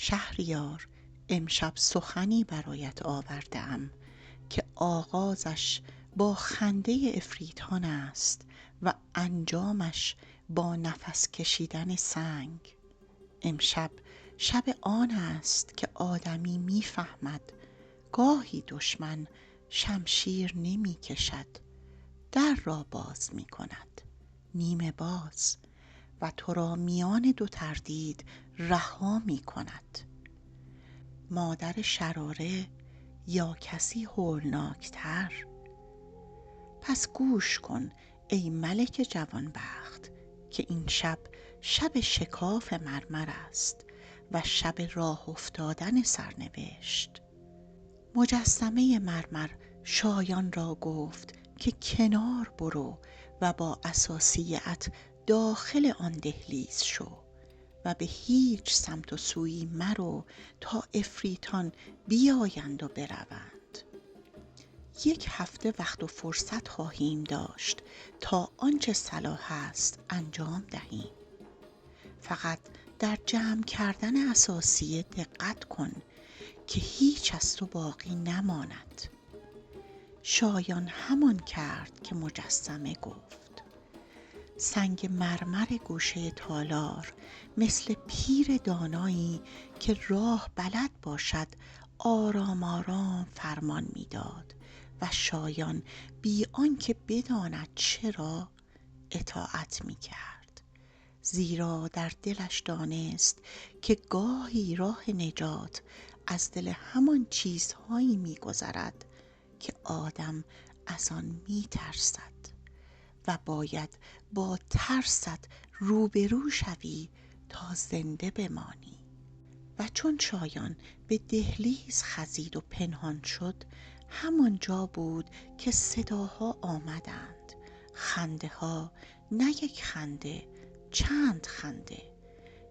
شهریار، امشب سخنی برایت آورده‌ام که آغازش با خنده عفریتان است و انجامش با نفس کشیدن سنگ. امشب شب آن است که آدمی می‌فهمد گاهی دشمن شمشیر نمی کشد، در را باز می کند نیمه باز و تو را میان دو تردید رها می کند. مادر شراره یا کسی هولناکتر؟ پس گوش کن ای ملک جوانبخت که این شب شب شکاف مرمر است و شب راه افتادن سرنوشت. مجسمه مرمر شایان را گفت که کنار برو و با اساسیت داخل آن دهلیز شو و به هیچ سمت و سویی مرو تا عفریتان بیایند و بروند. 1 هفته وقت و فرصت خواهیم داشت تا آنچه صلاح است انجام دهیم. فقط در جمع کردن اساسیه دقت کن که هیچ از تو باقی نماند. شایان همان کرد که مجسمه گفت. سنگ مرمر گوشه تالار مثل پیر دانایی که راه بلد باشد آرام آرام فرمان میداد و شایان بی آنکه بداند چرا اطاعت میکرد، زیرا در دلش دانست که گاهی راه نجات از دل همان چیزهایی میگذرد که آدم از آن میترسد و باید با ترست روبرو شوی تا زنده بمانی. و چون شایان به دهلیز خزید و پنهان شد، همان جا بود که صداها آمدند، خنده ها، نه یک خنده، چند خنده.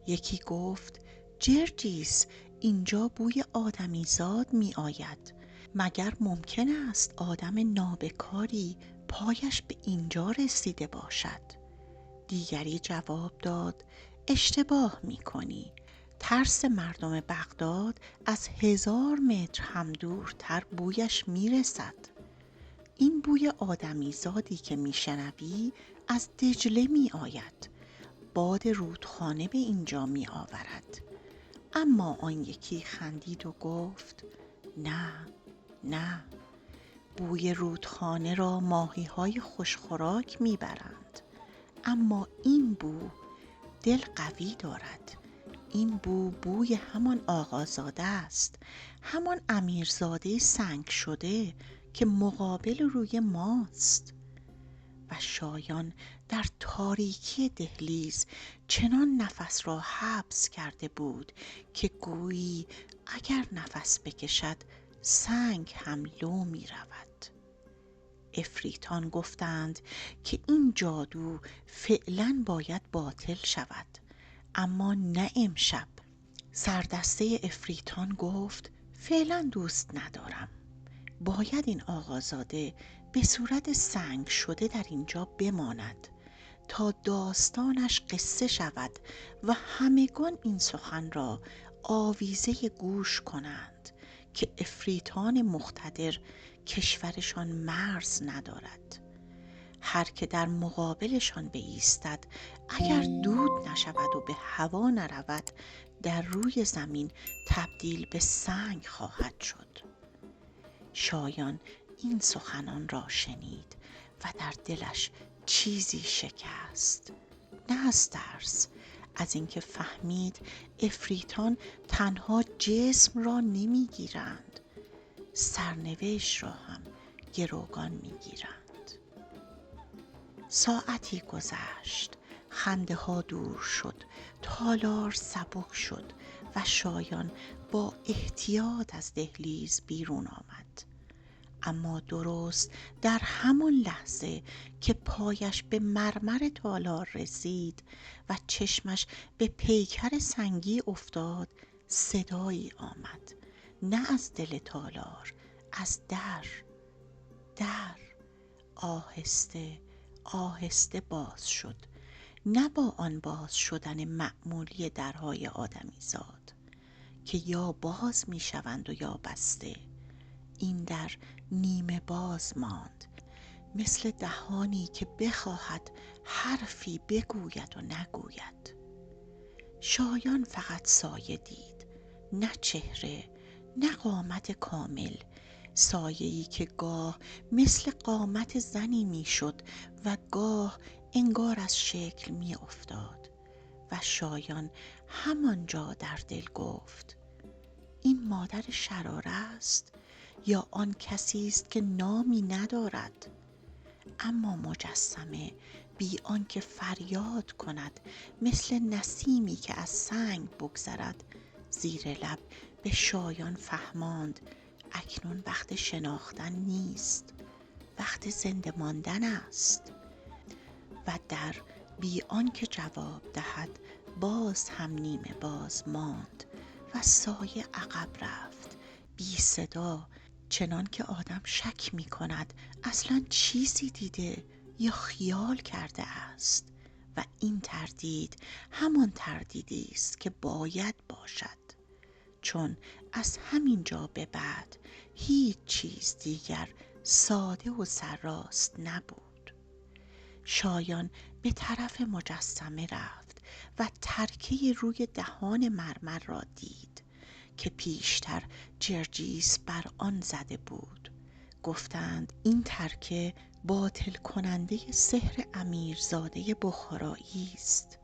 یکی گفت جرجیس، اینجا بوی آدمیزاد می آید. مگر ممکن است آدم نابکاری پایش به اینجا رسیده باشد؟ دیگری جواب داد اشتباه می کنی. ترس مردم بغداد از 1000 متر هم دورتر بویش می رسد. این بوی آدمیزادی که می شنوی از دجله می آید. باد رودخانه به اینجا می آورد. اما آن یکی خندید و گفت نه نه، بوی رودخانه را ماهی‌های خوشخوراک میبرند، اما این بو دل قوی دارد. این بو بوی همان آقازاده است، همان امیرزاده سنگ شده که مقابل روی ماست. و شایان در تاریکی دهلیز چنان نفس را حبس کرده بود که گویی اگر نفس بکشد سنگ هم لو می رود. عفریتان گفتند که این جادو فعلا باید باطل شود، اما نه امشب. سردسته عفریتان گفت فعلا دوست ندارم. باید این آقازاده به صورت سنگ شده در اینجا بماند تا داستانش قصه شود و همگان این سخن را آویزه گوش کنند که عفریتان مقتدر کشورشان مرز ندارد. هر که در مقابلشان بایستد اگر دود نشود و به هوا نرود در روی زمین تبدیل به سنگ خواهد شد. شایان این سخنان را شنید و در دلش چیزی شکست، نه از ترس، از اینکه فهمید عفریتان تنها جسم را نمیگیرند، سرنوشت را هم گروگان میگیرند. ساعتی گذشت، خنده ها دور شد، تالار سبک شد و شایان با احتیاط از دهلیز بیرون آمد. اما درست در همان لحظه که پایش به مرمر تالار رسید و چشمش به پیکر سنگی افتاد، صدایی آمد، نه از دل تالار، از در آهسته آهسته باز شد، نه با آن باز شدن معمولی درهای آدمیزاد که یا باز می شوند و یا بسته. این در نیمه باز ماند، مثل دهانی که بخواهد حرفی بگوید و نگوید. شایان فقط سایه دید، نه چهره، نه قامت کامل. سایه‌ای که گاه مثل قامت زنی میشد و گاه انگار از شکل می افتاد. و شایان همانجا در دل گفت: این مادر شراره است یا آن کسی است که نامی ندارد؟ اما مجسمه بی آنکه فریاد کند، مثل نسیمی که از سنگ بگذرد، زیر لب به شایان فهماند اکنون وقت شناختن نیست، وقت زنده ماندن است. و در بی آنکه جواب دهد باز هم نیمه باز ماند و سایه عقب رفت، بی صدا، چنان که آدم شک می کند اصلا چیزی دیده یا خیال کرده است. و این تردید همان تردیدی است که باید باشد، چون از همین جا به بعد هیچ چیز دیگر ساده و سرراست نبود. شایان به طرف مجسمه رفت و ترکه روی دهان مرمر را دید که پیشتر جرجیس بر آن زده بود. گفتند این ترکه باطل کننده سحر امیرزاده بخارایی است.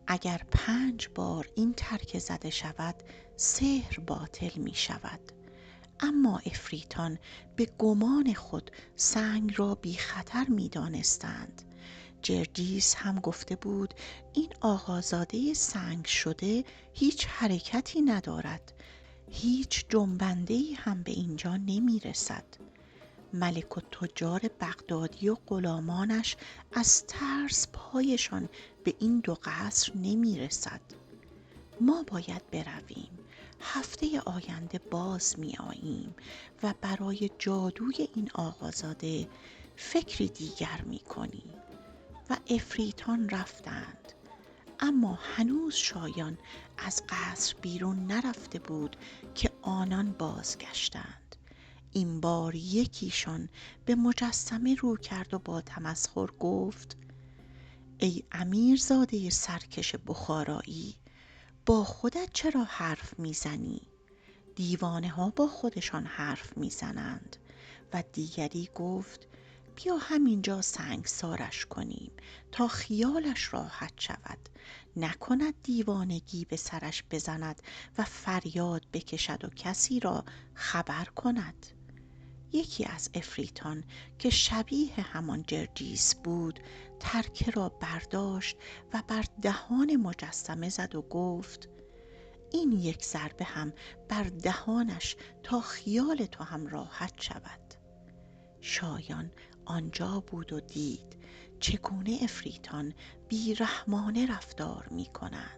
اگر 5 بار این ترکه زده شود سحر باطل می شود. اما عفریتان به گمان خود سنگ را بی خطر می دانستند. جرجیس هم گفته بود این آقازاده سنگ شده هیچ حرکتی ندارد، هیچ جنبنده‌ای هم به اینجا نمی رسد. ملک التجار بغدادی و غلامانش از ترس پایشان به این 2 قصر نمی رسد. ما باید برویم، هفته آینده باز می آییم و برای جادوی این آقازاده فکری دیگر می کنیم. و عفریتان رفتند، اما هنوز شایان از قصر بیرون نرفته بود که آنان بازگشتند. این بار یکیشان به مجسمه رو کرد و با تمسخر گفت: ای امیرزاده سرکش بخارایی، با خودت چرا حرف میزنی؟ دیوانه ها با خودشان حرف میزنند. و دیگری گفت: بیا همینجا سنگسارش کنیم تا خیالش راحت شود، نکند دیوانگی به سرش بزند و فریاد بکشد و کسی را خبر کند. یکی از عفریتان که شبیه همان جرجیس بود ترکه را برداشت و بر دهان مجسمه زد و گفت: این یک ضربه هم بر دهانش تا خیال تو هم راحت شود. شایان آنجا بود و دید چگونه عفریتان بیرحمانه رفتار می کنند.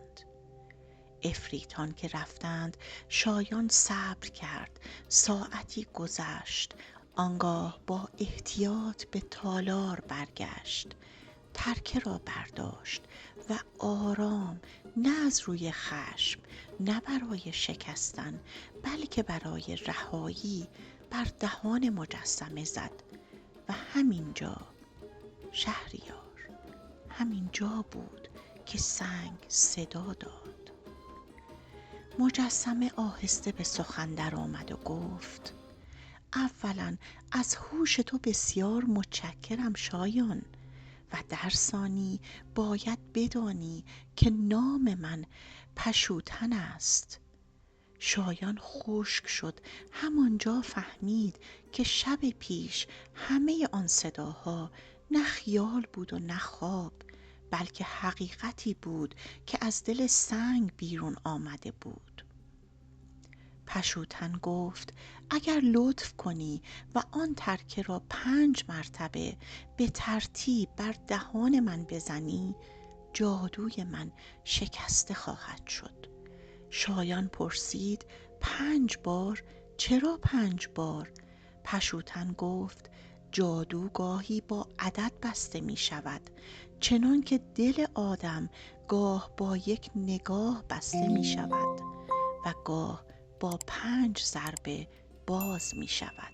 عفریتان که رفتند شایان صبر کرد. ساعتی گذشت، آنگاه با احتیاط به تالار برگشت، ترکه را برداشت و آرام، نه از روی خشم، نه برای شکستن، بلکه برای رهایی، بر دهان مجسمه زد. و همینجا شهریار، همینجا بود که سنگ صدا داد. مجسمه آهسته به سخن در آمد و گفت: اولا از هوش تو بسیار متشکرم شایان، و در ثانی باید بدانی که نام من پشوتن است. شایان خشک شد، همانجا فهمید که شب پیش همه آن صداها نه خیال بود و نه خواب، بلکه حقیقتی بود که از دل سنگ بیرون آمده بود. پشوتن گفت: اگر لطف کنی و آن ترکه را 5 مرتبه به ترتیب بر دهان من بزنی، جادوی من شکسته خواهد شد. شایان پرسید: 5 بار؟ چرا 5 بار؟ پشوتن گفت: جادو گاهی با عدد بسته می شود، چنان که دل آدم گاه با یک نگاه بسته می شود. و گاه با 5 ضربه باز می شود.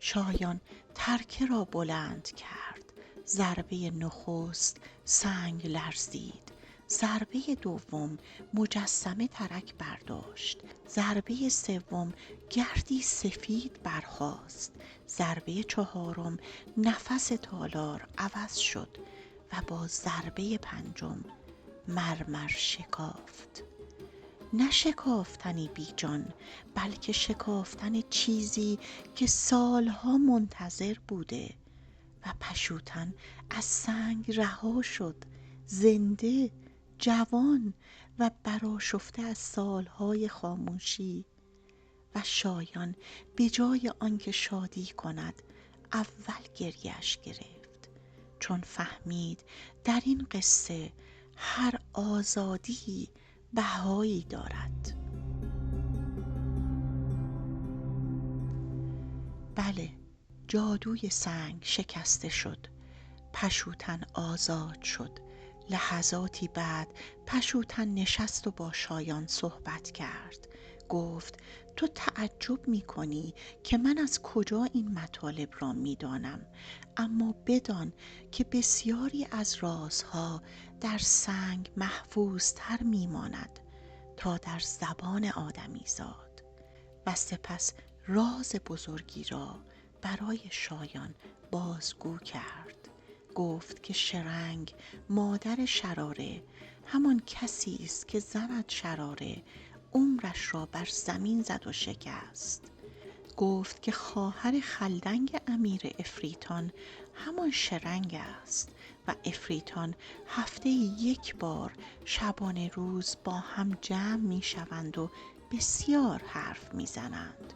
شایان ترکه را بلند کرد. ضربه نخست سنگ لرزید. ضربه دوم مجسمه ترک برداشت. ضربه سوم گردی سفید برخاست. ضربه چهارم نفس تالار عوض شد و با ضربه پنجم مرمر شکافت. نه شکافتنی بی جان، بلکه شکافتن چیزی که سالها منتظر بوده و پشوتن از سنگ رها شد، زنده، جوان و برآشفته از سالهای خاموشی. و شایان به جای آنکه شادی کند اول گریه‌اش گرفت، چون فهمید در این قصه هر آزادی بهایی دارد. بله، جادوی سنگ شکسته شد. پشوتن آزاد شد. لحظاتی بعد پشوتن نشست و با شایان صحبت کرد. گفت تو تعجب می کنی که من از کجا این مطالب را می دانم، اما بدان که بسیاری از رازها در سنگ محفوظتر می ماند تا در زبان آدمی زاد. و سپس راز بزرگی را برای شایان بازگو کرد. گفت که شرنگ مادر شراره همان کسی است که زند شراره عمرش را بر زمین زد و شکست. گفت که خواهر خلدنگ امیر افریتان همان شرنگ است و افریتان هفته 1 بار شبانه روز با هم جمع می شوند و بسیار حرف می زنند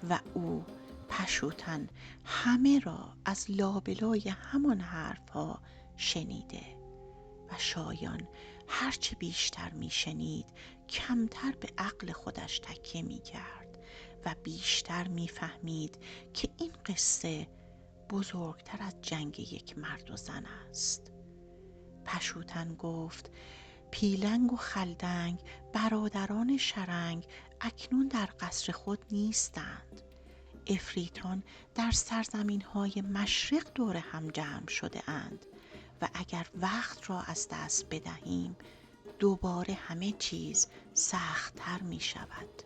و او پشوتن همه را از لابلای همان حرفها شنیده. و شایان هرچه بیشتر می شنید کمتر به عقل خودش تکیه می کرد و بیشتر می فهمید که این قصه بزرگتر از جنگ یک مرد و زن است. پشوتن گفت پیلنگ و خلدنگ برادران شرنگ اکنون در قصر خود نیستند. افریتان در سرزمین‌های مشرق دور هم جمع شده اند و اگر وقت را از دست بدهیم دوباره همه چیز سخت‌تر می شود.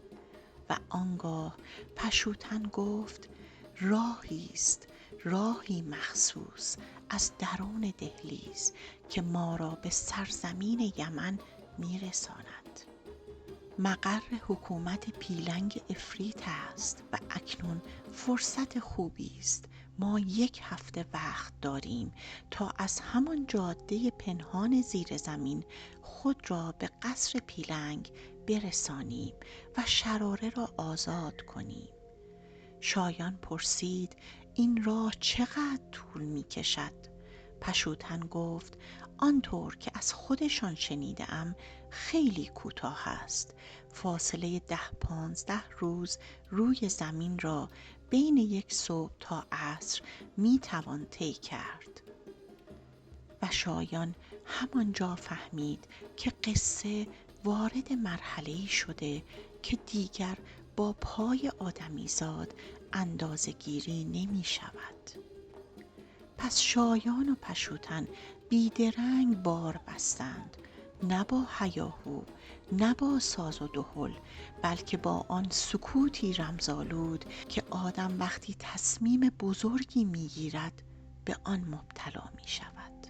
و آنگاه پشوتن گفت راهی است، راهی مخصوص از درون دهلیز که ما را به سرزمین یمن می رساند. مقر حکومت پیلنگ افریت است و اکنون فرصت خوبی است. ما 1 هفته وقت داریم تا از همان جاده پنهان زیر زمین خود را به قصر پیلنگ برسانیم و شراره را آزاد کنیم. شایان پرسید این راه چقدر طول می کشد؟ پشوتن گفت آنطور که از خودشان شنیدم خیلی کوتاه است. فاصله 10-15 روز روی زمین را بین 1 صبح تا عصر می توان طی کرد. و شایان همانجا فهمید که قصه وارد مرحله‌ای شده که دیگر با پای آدمیزاد اندازه‌گیری نمی شود. پس شایان و پشوتن بیدرنگ بار بستند، نه با هیاهو، نه با ساز و دهل، بلکه با آن سکوتی رمزآلود که آدم وقتی تصمیم بزرگی میگیرد به آن مبتلا می شود.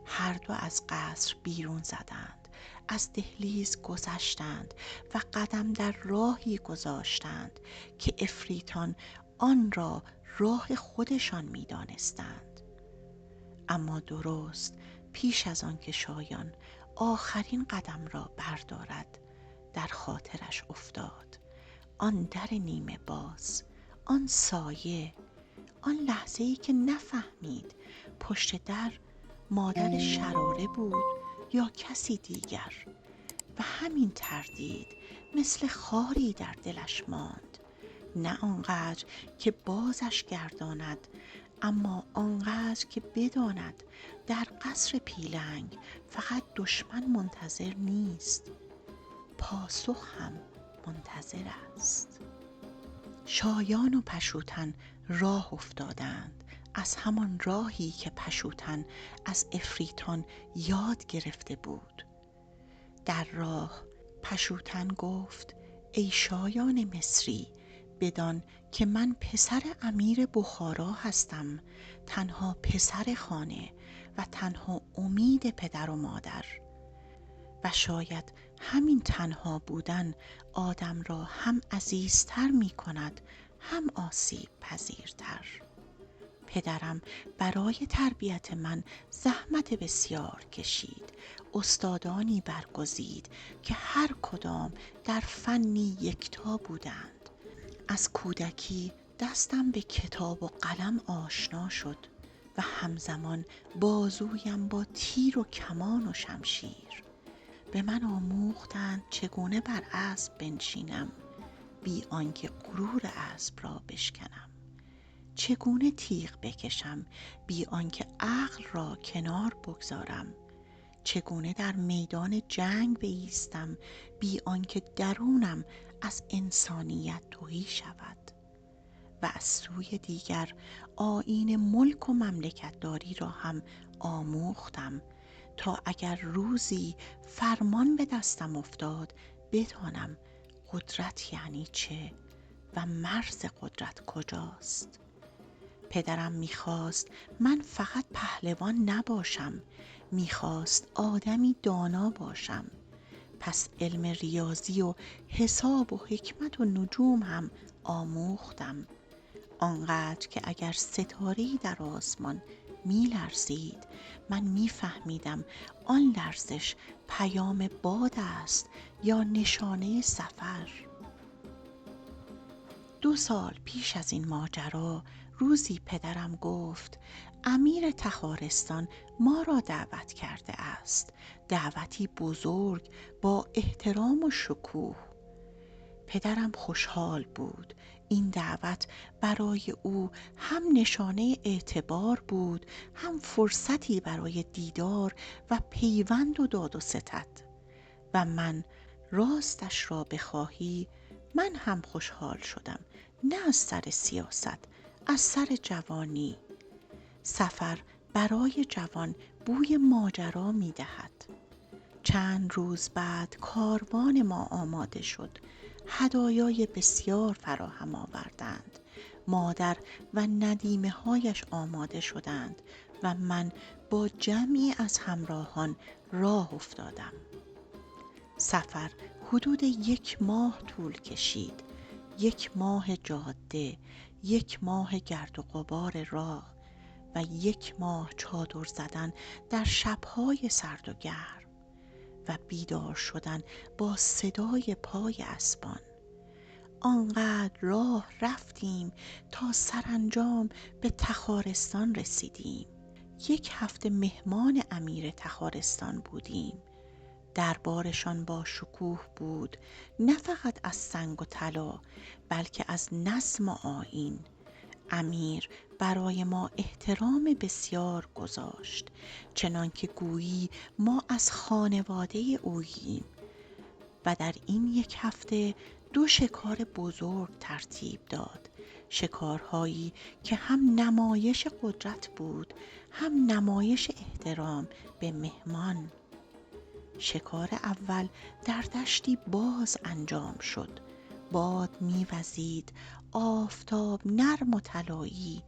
هر دو از قصر بیرون زدند، از دهلیز گذشتند و قدم در راهی گذاشتند که افریتان آن را راه خودشان می دانستند. اما درست پیش از آن که شایان آخرین قدم را بردارد در خاطرش افتاد آن در نیمه باز، آن سایه، آن لحظه‌ای که نفهمید پشت در مادر شراره بود یا کسی دیگر و همین تردید مثل خاری در دلش ماند، نه آنقدر که بازش گرداند، اما آنقدر که بداند در قصر پیلنگ فقط دشمن منتظر نیست. پاسخ هم منتظر است. شایان و پشوتن راه افتادند، از همان راهی که پشوتن از عفریتان یاد گرفته بود. در راه پشوتن گفت: ای شایان مصری، بدان که من پسر امیر بخارا هستم، تنها پسر خانه و تنها امید پدر و مادر. و شاید همین تنها بودن آدم را هم عزیزتر می کند، هم آسیب پذیرتر. پدرم برای تربیت من زحمت بسیار کشید، استادانی برگزید که هر کدام در فنی یکتا بودند. از کودکی دستم به کتاب و قلم آشنا شد و همزمان بازویم با تیر و کمان و شمشیر. به من آموختند چگونه بر اسب بنشینم بی آنکه غرور اسب را بشکنم، چگونه تیغ بکشم بی آنکه عقل را کنار بگذارم، چگونه در میدان جنگ بایستم بی آنکه درونم از انسانیت تهی شود. و از سوی دیگر آیین ملک و مملکت داری را هم آموختم تا اگر روزی فرمان به دستم افتاد بدانم قدرت یعنی چه و مرز قدرت کجاست. پدرم میخواست من فقط پهلوان نباشم، میخواست آدمی دانا باشم. پس علم ریاضی و حساب و حکمت و نجوم هم آموختم، آنقدر که اگر ستاره‌ای در آسمان می‌لرزید من می‌فهمیدم آن لرزش پیام باد است یا نشانه سفر. 2 سال پیش از این ماجرا روزی پدرم گفت: امیر تخارستان ما را دعوت کرده است، دعوتی بزرگ با احترام و شکوه. پدرم خوشحال بود. این دعوت برای او هم نشانه اعتبار بود، هم فرصتی برای دیدار و پیوند و داد و ستد. و من راستش را بخواهی من هم خوشحال شدم، نه از سر سیاست، از سر جوانی. سفر برای جوان بوی ماجرا می دهد. چند روز بعد کاروان ما آماده شد. هدایای بسیار فراهم آوردند. مادر و ندیمه هایش آماده شدند و من با جمعی از همراهان راه افتادم. سفر حدود 1 ماه طول کشید. 1 ماه جاده، 1 ماه گرد و غبار راه و 1 ماه چادر زدن در شبهای سرد و گرم و بیدار شدن با صدای پای اسبان. آنقدر راه رفتیم تا سرانجام به تخارستان رسیدیم. 1 هفته مهمان امیر تخارستان بودیم. دربارشان با شکوه بود، نه فقط از سنگ و طلا بلکه از نظم و آیین. امیر برای ما احترام بسیار گذاشت، چنانکه گویی ما از خانواده اوییم. و در این 1 هفته 2 شکار بزرگ ترتیب داد، شکارهایی که هم نمایش قدرت بود، هم نمایش احترام به مهمان. شکار اول در دشتی باز انجام شد. باد می‌وزید، آفتاب نرم و طلایی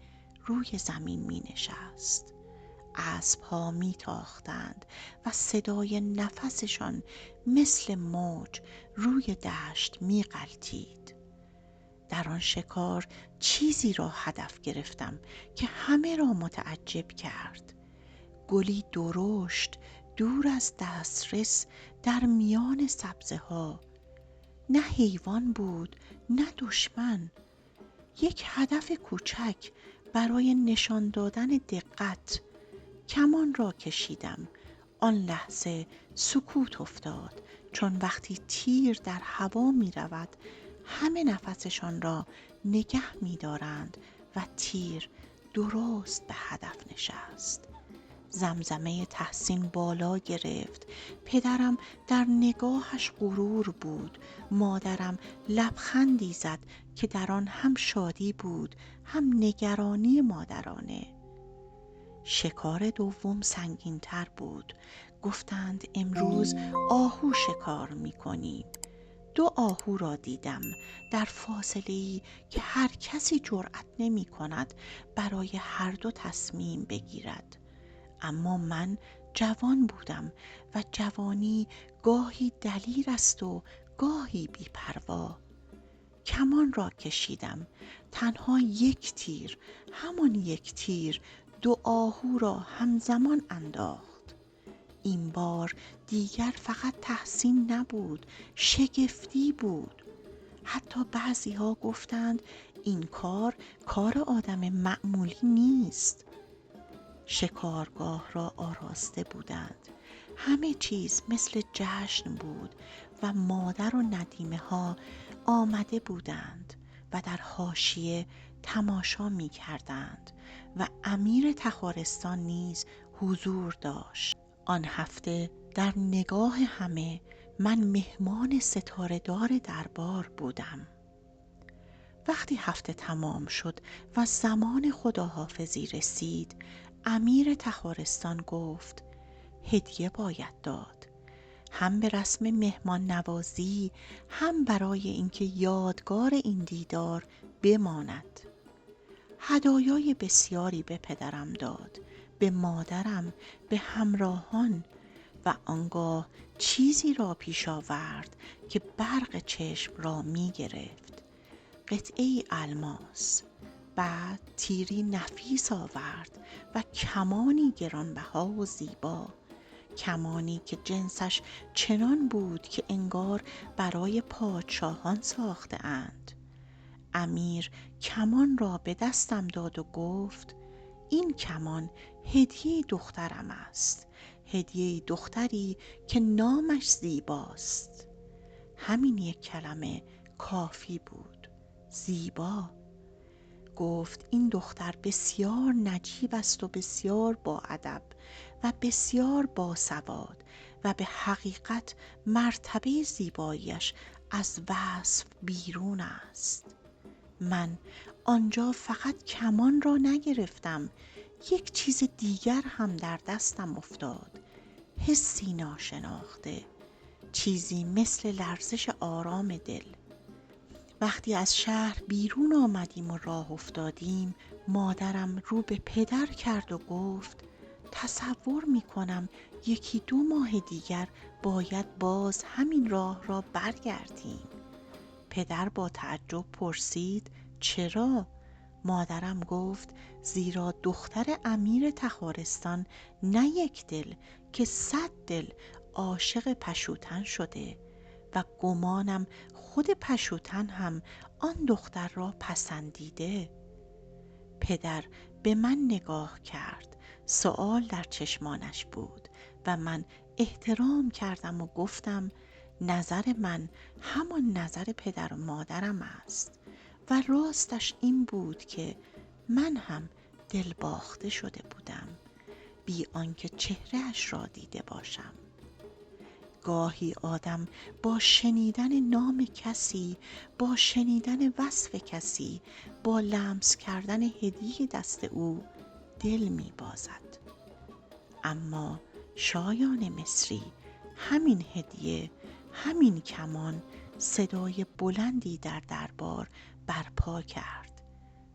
روی زمین می‌نشست. اسب‌ها می‌تاختند و صدای نفسشان مثل موج روی دشت می‌غلتید. در آن شکار چیزی را هدف گرفتم که همه را متعجب کرد. گلی درشت دور از دسترس در میان سبزه‌ها. نه حیوان بود نه دشمن، 1 هدف کوچک برای نشان دادن دقت. کمان را کشیدم. آن لحظه سکوت افتاد، چون وقتی تیر در هوا می رود همه نفسشان را نگه می دارند و تیر درست به هدف نشست. زمزمه تحسین بالا گرفت. پدرم در نگاهش غرور بود. مادرم لبخندی زد که در آن هم شادی بود هم نگرانی مادرانه. شکار دوم سنگین‌تر بود. گفتند امروز آهو شکار می‌کنیم. 2 آهو را دیدم در فاصله‌ای که هر کسی جرأت نمی‌کند برای هر دو تصمیم بگیرد. اما من جوان بودم و جوانی گاهی دلیر است و گاهی بی‌پروا. کمان را کشیدم. تنها 1 تیر، همان 1 تیر 2 آهو را همزمان انداخت. این بار دیگر فقط تحسین نبود، شگفتی بود. حتی بعضی‌ها گفتند این کار آدم معمولی نیست. شکارگاه را آراسته بودند. همه چیز مثل جشن بود و مادر و ندیمه ها آمده بودند و در حاشیه تماشا می کردند و امیر تخارستان نیز حضور داشت. آن هفته در نگاه همه من مهمان ستاره‌دار دربار بودم. وقتی هفته تمام شد و زمان خداحافظی رسید، امیر تخارستان گفت هدیه باید داد، هم به رسم مهمان نوازی، هم برای اینکه یادگار این دیدار بماند. هدایای بسیاری به پدرم داد، به مادرم، به همراهان و آنگاه چیزی را پیش آورد که برق چشم را می گرفت. قطعه الماس. بعد تیری نفیس آورد و کمانی گرانبها و زیبا. کمانی که جنسش چنان بود که انگار برای پادشاهان ساخته اند. امیر کمان را به دستم داد و گفت این کمان هدیه دخترم است. هدیه دختری که نامش زیباست. همین 1 کلمه کافی بود. زیبا. گفت این دختر بسیار نجیب است و بسیار با ادب و بسیار باسواد و به حقیقت مرتبه زیباییش از وصف بیرون است. من آنجا فقط کمان را نگرفتم، 1 چیز دیگر هم در دستم افتاد. حسی ناشناخته، چیزی مثل لرزش آرام دل. وقتی از شهر بیرون آمدیم و راه افتادیم، مادرم رو به پدر کرد و گفت تصور می کنم 1-2 ماه دیگر باید باز همین راه را برگردیم. پدر با تعجب پرسید چرا؟ مادرم گفت زیرا دختر امیر تخارستان نه 1 دل که 100 دل عاشق پشوتن شده و گمانم خود پشوتن هم آن دختر را پسندیده. پدر به من نگاه کرد. سؤال در چشمانش بود و من احترام کردم و گفتم نظر من همان نظر پدر و مادرم است و راستش این بود که من هم دل باخته شده بودم بی آنکه چهره‌اش را دیده باشم. گاهی آدم با شنیدن نام کسی، با شنیدن وصف کسی، با لمس کردن هدیه دست او دل می بازد. اما شایان مصری همین هدیه، همین کمان صدای بلندی در دربار برپا کرد.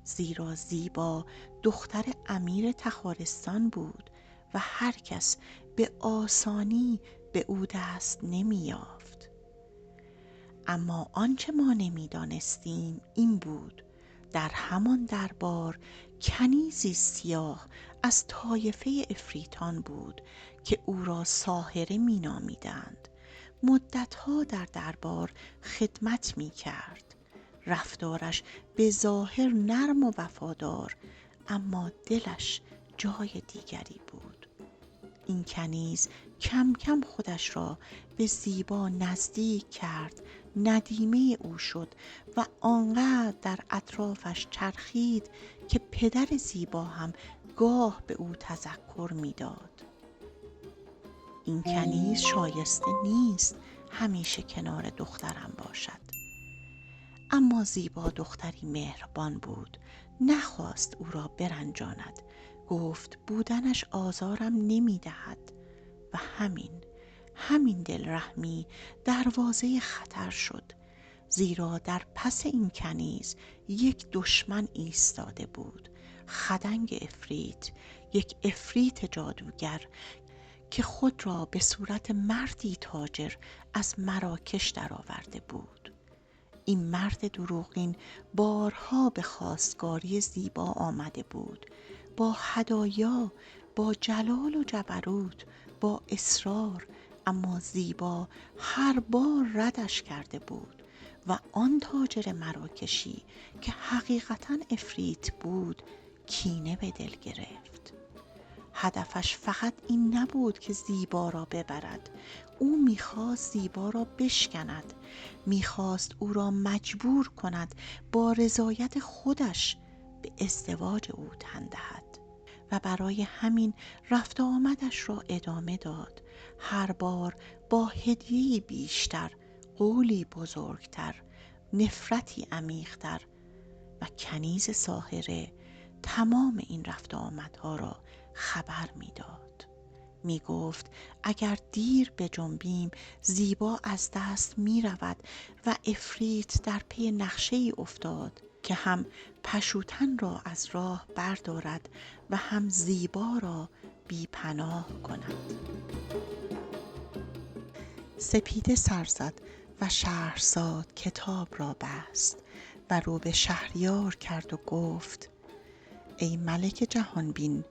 زیرا زیبا دختر امیر تخارستان بود و هر کس به آسانی به او دست نمی یافت. اما آنچه ما نمی دانستیم این بود در همان دربار کنیزی سیاه از طایفه افریتان بود که او را ساحره می نامیدند. مدتها در دربار خدمت می کرد. رفتارش به ظاهر نرم و وفادار، اما دلش جای دیگری بود. این کنیز کم کم خودش را به زیبا نزدیک کرد، ندیمه او شد و آنقدر در اطرافش چرخید که پدر زیبا هم گاه به او تذکر می‌داد. این کنیز شایسته نیست همیشه کنار دخترم باشد. اما زیبا دختری مهربان بود، نخواست او را برنجاند. گفت بودنش آزارم نمی دهد. و همین دلرحمی دروازه خطر شد، زیرا در پس این کنیز یک دشمن ایستاده بود، خدنگ افریت، یک افریت جادوگر که خود را به صورت مردی تاجر از مراکش درآورده بود. این مرد دروغین بارها به خواستگاری زیبا آمده بود، با هدایا، با جلال و جبروت، با اصرار، اما زیبا هر بار ردش کرده بود و آن تاجر مراکشی که حقیقتاً افریت بود کینه به دل گرفت. هدفش فقط این نبود که زیبا را ببرد، او میخواست زیبا را بشکند، میخواست او را مجبور کند با رضایت خودش به ازدواج او تن دهد و برای همین رفت آمدش را ادامه داد، هر بار با هدیه‌ای بیشتر، قولی بزرگتر، نفرتی عمیق‌تر. و کنیز ساحره تمام این رفت آمدها را خبر می‌داد. می‌گفت اگر دیر بجنبیم زیبا از دست می‌رود و افریت در پی نقشه‌ای افتاد که هم پشوتن را از راه بردارد و هم زیبا را بی پناه کند. سپیده سر زد و شهرزاد کتاب را بست و رو به شهریار کرد و گفت ای ملک جهانبین،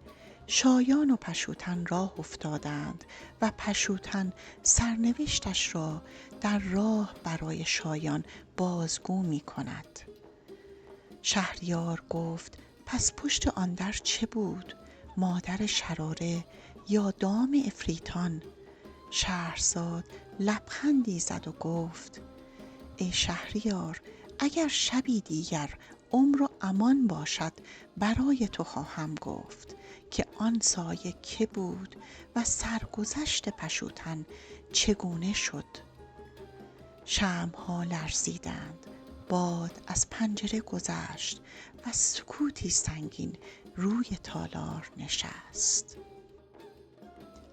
شایان و پشوتن راه افتادند و پشوتن سرنوشتش را در راه برای شایان بازگو می کند. شهریار گفت پس پشت آن در چه بود؟ مادر شراره یا دام افریتان؟ شهرزاد لبخندی زد و گفت ای شهریار، اگر شبی دیگر عمر و امان باشد برای تو خواهم گفت که آن سایه که بود و سرگذشت پشوتن چگونه شد. شمع‌ها لرزیدند، باد از پنجره گذشت و سکوتی سنگین روی تالار نشست.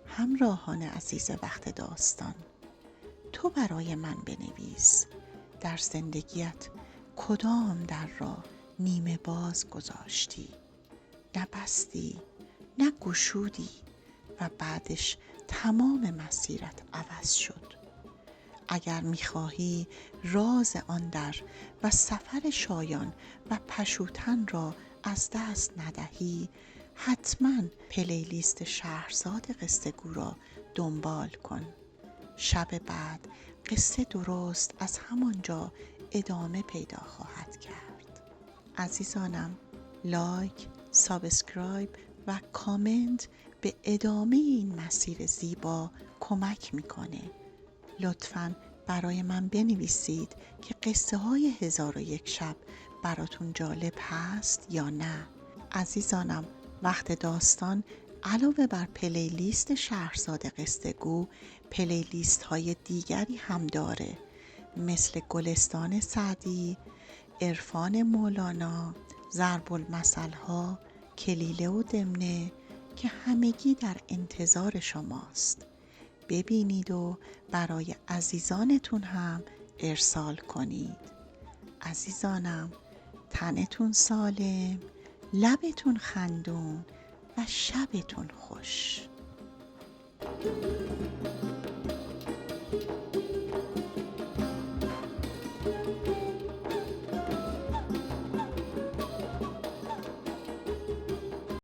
همراهان عزیز وقت داستان، تو برای من بنویس در زندگیت کدام در را نیمه باز گذاشتی، نه بستی نه گشودی و بعدش تمام مسیرت عوض شد. اگر می‌خواهی راز آن در و سفر شایان و پشوتن را از دست ندهی، حتما پلیلیست شهرزاد قصه گو را دنبال کن. شب بعد قصه درست از همانجا ادامه پیدا خواهد کرد. عزیزانم، لایک، سابسکرایب و کامنت به ادامه این مسیر زیبا کمک میکنه. لطفاً برای من بنویسید که قصه های 1001 شب براتون جالب هست یا نه. عزیزانم، وقت داستان علاوه بر پلیلیست شهرزاد قصه گو پلیلیست های دیگری هم داره، مثل گلستان سعدی، عرفان مولانا، ضرب المثل ها، کلیله و دمنه که همگی در انتظار شماست. ببینید و برای عزیزانتون هم ارسال کنید. عزیزانم، تنتون سالم، لبتون خندون و شبتون خوش.